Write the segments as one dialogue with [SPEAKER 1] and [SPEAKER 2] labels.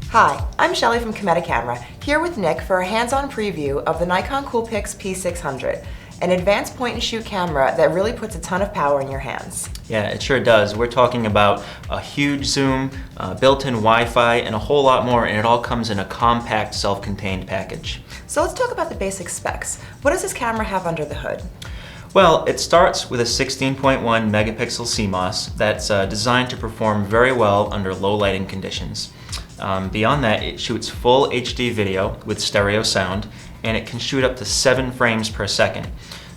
[SPEAKER 1] Hi, I'm Shelly from Cameta Camera, here with Nick for a hands-on preview of the Nikon Coolpix P600, an advanced point-and-shoot camera that really puts a ton of power in your hands.
[SPEAKER 2] Yeah, it sure does. We're talking about a huge zoom, built-in Wi-Fi, and a whole lot more, and it all comes in a compact, self-contained package.
[SPEAKER 1] So let's talk about the basic specs. What does this camera have under the hood?
[SPEAKER 2] Well, it starts with a 16.1 megapixel CMOS that's designed to perform very well under low lighting conditions. Beyond that, it shoots full HD video with stereo sound, and it can shoot up to 7 frames per second.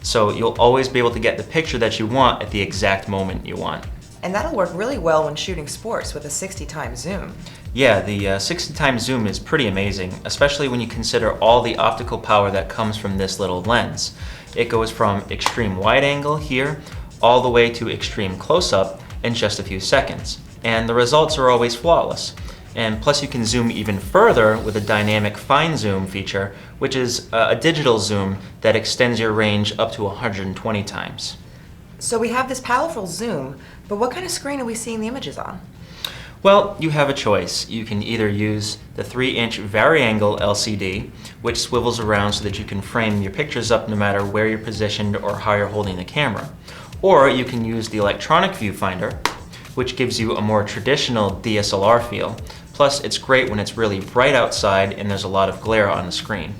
[SPEAKER 2] So you'll always be able to get the picture that you want at the exact moment you want.
[SPEAKER 1] And that'll work really well when shooting sports with a 60x zoom.
[SPEAKER 2] Yeah, the 60x zoom is pretty amazing, especially when you consider all the optical power that comes from this little lens. It goes from extreme wide angle here all the way to extreme close-up in just a few seconds. And the results are always flawless. And plus you can zoom even further with a dynamic fine zoom feature, which is a digital zoom that extends your range up to 120 times.
[SPEAKER 1] So we have this powerful zoom, but what kind of screen are we seeing the images on?
[SPEAKER 2] Well, you have a choice. You can either use the 3-inch vari-angle LCD, which swivels around so that you can frame your pictures up no matter where you're positioned or how you're holding the camera. Or you can use the electronic viewfinder, which gives you a more traditional DSLR feel. Plus, it's great when it's really bright outside and there's a lot of glare on the screen.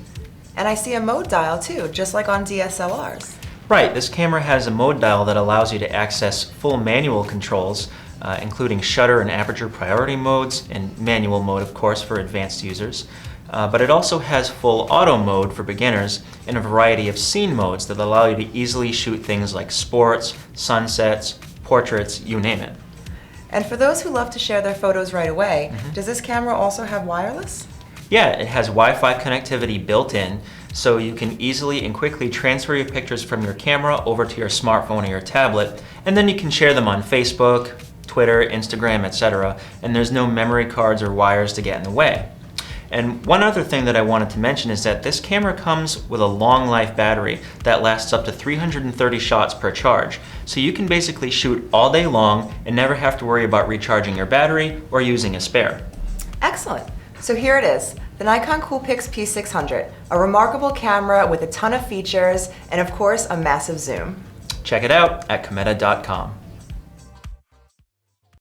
[SPEAKER 1] And I see a mode dial too, just like on DSLRs.
[SPEAKER 2] Right, this camera has a mode dial that allows you to access full manual controls, including shutter and aperture priority modes, and manual mode, of course, for advanced users. But it also has full auto mode for beginners and a variety of scene modes that allow you to easily shoot things like sports, sunsets, portraits, you name it.
[SPEAKER 1] And for those who love to share their photos right away, does this camera also have wireless?
[SPEAKER 2] Yeah, it has Wi-Fi connectivity built in, so you can easily and quickly transfer your pictures from your camera over to your smartphone or your tablet, and then you can share them on Facebook, Twitter, Instagram, etc., and there's no memory cards or wires to get in the way. And one other thing that I wanted to mention is that this camera comes with a long life battery that lasts up to 330 shots per charge. So you can basically shoot all day long and never have to worry about recharging your battery or using a spare.
[SPEAKER 1] Excellent. So here it is, the Nikon Coolpix P600, a remarkable camera with a ton of features and of course a massive zoom.
[SPEAKER 2] Check it out at Cameta.com.